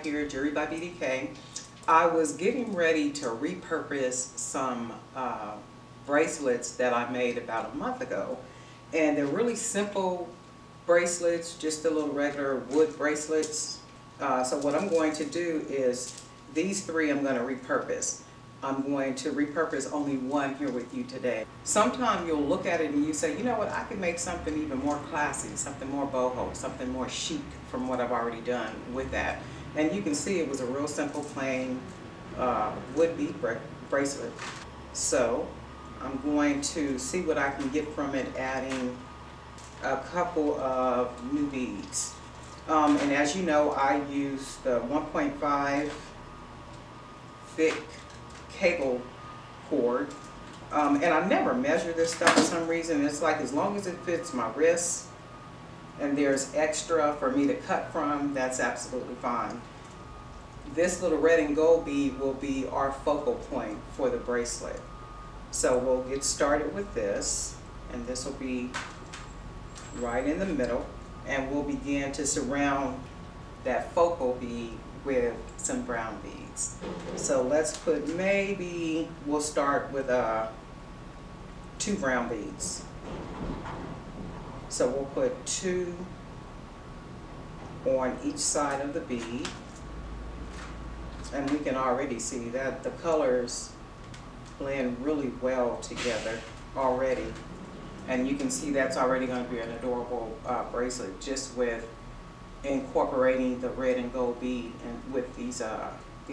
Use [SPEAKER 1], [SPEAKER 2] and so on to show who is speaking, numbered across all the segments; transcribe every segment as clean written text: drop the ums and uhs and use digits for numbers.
[SPEAKER 1] here, Jewelry by BDK. I was getting ready to repurpose some bracelets that I made about a month ago, and they're really simple bracelets, just a little regular wood bracelets. So what I'm going to do is these three I'm going to repurpose. I'm going to repurpose only one here with you today. Sometime you'll look at it and you say, you know what, I can make something even more classy, something more boho, something more chic from what I've already done with that. And you can see it was a real simple plain wood bead bracelet. So I'm going to see what I can get from it, adding a couple of new beads. And as you know, I use the 1.5 thick cable cord, and I never measure this stuff for some reason. It's like as long as it fits my wrist and there's extra for me to cut from, that's absolutely fine. This little red and gold bead will be our focal point for the bracelet. So we'll get started with this, and this will be right in the middle, and we'll begin to surround that focal bead with some brown beads. So let's put, maybe we'll start with 2 brown beads. So we'll put 2 on each side of the bead, and we can already see that the colors blend really well together already. And you can see that's already going to be an adorable bracelet just with incorporating the red and gold bead and with these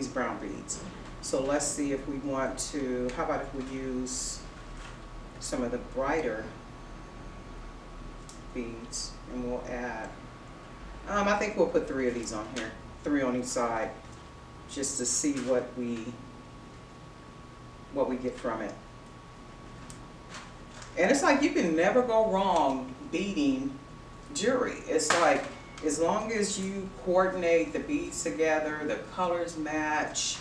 [SPEAKER 1] brown beads. So let's see if we want to, how about if we use some of the brighter beads, and we'll add, I think we'll put 3 of these on here, 3 on each side, just to see what we get from it. And it's like you can never go wrong beading jewelry. It's like, as long as you coordinate the beads together, the colors match,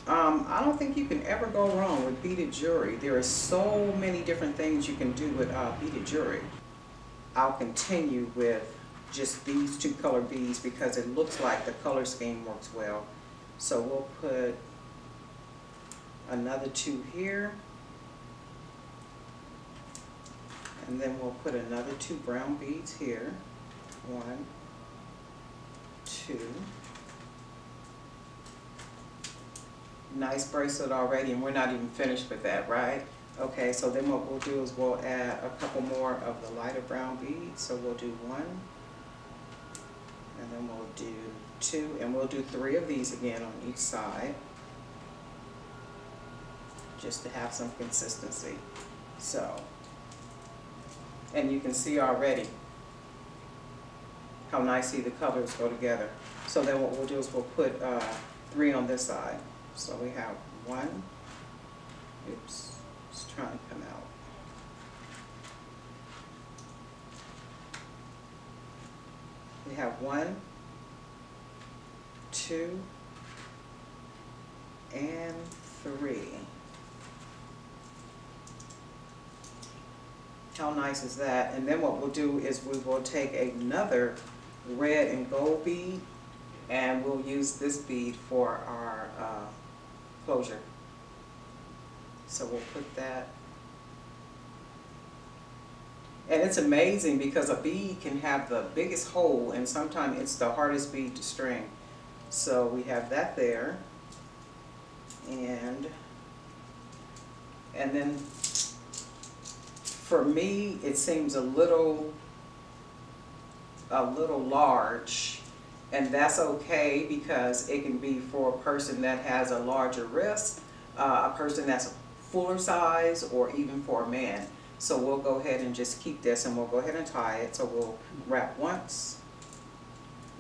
[SPEAKER 1] I don't think you can ever go wrong with beaded jewelry. There are so many different things you can do with beaded jewelry. I'll continue with just these 2 color beads because it looks like the color scheme works well. So we'll put another 2 here, and then we'll put another 2 brown beads here. 1, 2. Nice bracelet already, and we're not even finished with that, right? Okay, so then what we'll do is we'll add a couple more of the lighter brown beads. So we'll do 1, and then we'll do 2, and we'll do 3 of these again on each side, just to have some consistency. So, and you can see already how nicely the colors go together. So then what we'll do is we'll put 3 on this side. So we have 1, oops, it's trying to come out. We have 1, 2, and 3. How nice is that? And then what we'll do is we will take another red and gold bead, and we'll use this bead for our closure. So we'll put that. And it's amazing because a bead can have the biggest hole, and sometimes it's the hardest bead to string. So we have that there, and then for me it seems a little large, and that's okay because it can be for a person that has a larger wrist, a person that's a fuller size, or even for a man. So we'll go ahead and just keep this, and we'll go ahead and tie it. So we'll wrap once,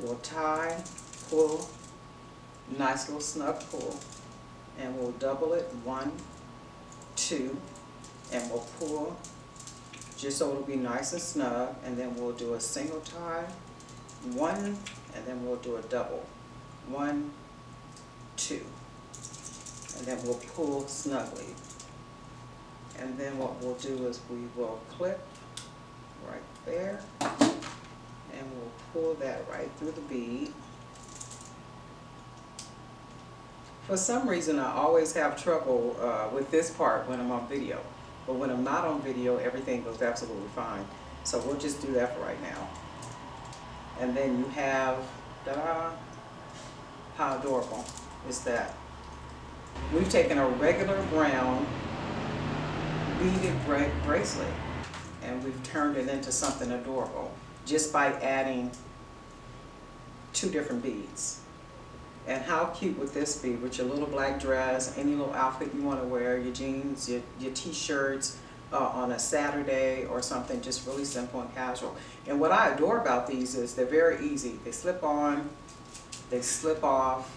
[SPEAKER 1] we'll tie, pull, nice little snug pull, and we'll double it, 1, 2, and we'll pull just so it'll be nice and snug, and then we'll do a single tie, 1, and then we'll do a double, 1, 2, and then we'll pull snugly. And then what we'll do is we will clip right there, and we'll pull that right through the bead, For some reason, I always have trouble with this part when I'm on video. But when I'm not on video, everything goes absolutely fine. So we'll just do that for right now. And then you have, ta-da, how adorable is that? We've taken a regular brown beaded bracelet and we've turned it into something adorable just by adding 2 different beads. And how cute would this be with your little black dress, any little outfit you want to wear, your jeans, your t-shirts on a Saturday or something, just really simple and casual. And what I adore about these is they're very easy. They slip on, they slip off.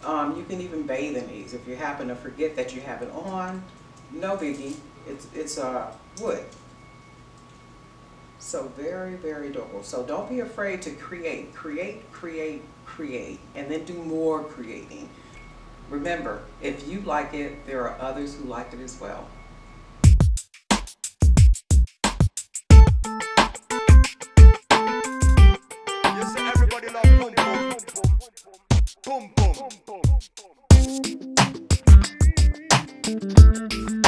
[SPEAKER 1] You can even bathe in these. If you happen to forget that you have it on, no biggie. It's wood. So very, very adorable. So don't be afraid to create, and then do more creating. Remember, if you like it, there are others who like it as well.
[SPEAKER 2] You see everybody love boom boom, boom boom, boom boom.